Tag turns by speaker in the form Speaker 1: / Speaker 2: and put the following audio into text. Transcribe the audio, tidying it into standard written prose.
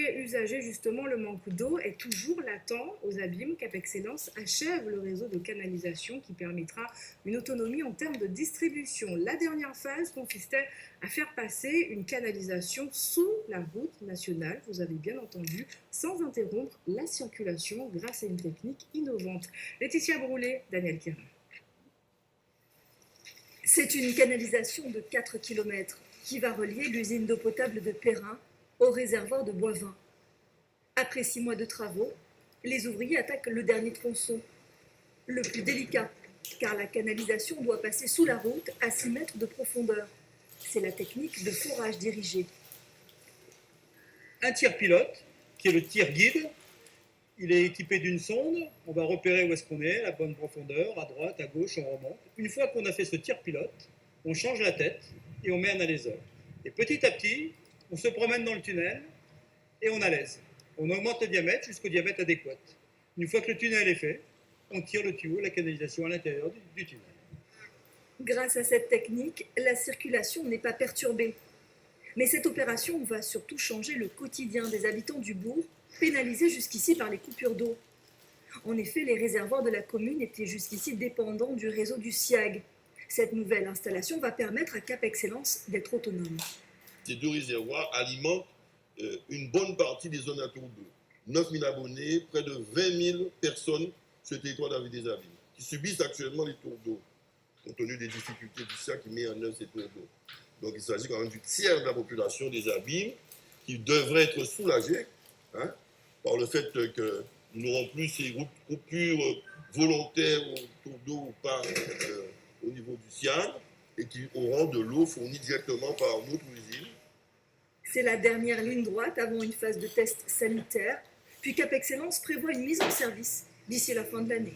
Speaker 1: Côté usager, justement, le manque d'eau est toujours latent aux abîmes. Cap Excellence achève le réseau de canalisation qui permettra une autonomie en termes de distribution. La dernière phase consistait à faire passer une canalisation sous la route nationale, vous avez bien entendu, sans interrompre la circulation grâce à une technique innovante. Laetitia Broulet, Daniel Kérin.
Speaker 2: C'est une canalisation de 4 km qui va relier l'usine d'eau potable de Perrin au réservoir de Boivin. Après 6 mois de travaux, les ouvriers attaquent le dernier tronçon, le plus délicat, car la canalisation doit passer sous la route à 6 mètres de profondeur. C'est la technique de forage dirigé.
Speaker 3: Un tir pilote, qui est le tir guide. Il est équipé d'une sonde, on va repérer où est-ce qu'on est, la bonne profondeur, à droite, à gauche, on remonte. Une fois qu'on a fait ce tir pilote, on change la tête et on met un aléseur. Et petit à petit, on se promène dans le tunnel et on alaise. On augmente le diamètre jusqu'au diamètre adéquat. Une fois que le tunnel est fait, on tire le tuyau, la canalisation à l'intérieur du tunnel.
Speaker 2: Grâce à cette technique, la circulation n'est pas perturbée. Mais cette opération va surtout changer le quotidien des habitants du bourg, pénalisés jusqu'ici par les coupures d'eau. En effet, les réservoirs de la commune étaient jusqu'ici dépendants du réseau du SIAG. Cette nouvelle installation va permettre à Cap Excellence d'être autonome.
Speaker 4: Ces deux réservoirs alimentent une bonne partie des zones à tour d'eau. 9 000 abonnés, près de 20 000 personnes sur le territoire de la ville des Abîmes, qui subissent actuellement les tours d'eau, compte tenu des difficultés du SIAG qui met en œuvre ces tours d'eau. Donc il s'agit quand même du tiers de la population des Abîmes qui devrait être soulagée par le fait que nous n'aurons plus ces coupures volontaires autour d'eau ou pas au niveau du SIAG et qui auront de l'eau fournie directement par notre usine.
Speaker 2: C'est la dernière ligne droite avant une phase de test sanitaire, puis Cap Excellence prévoit une mise en service d'ici la fin de l'année.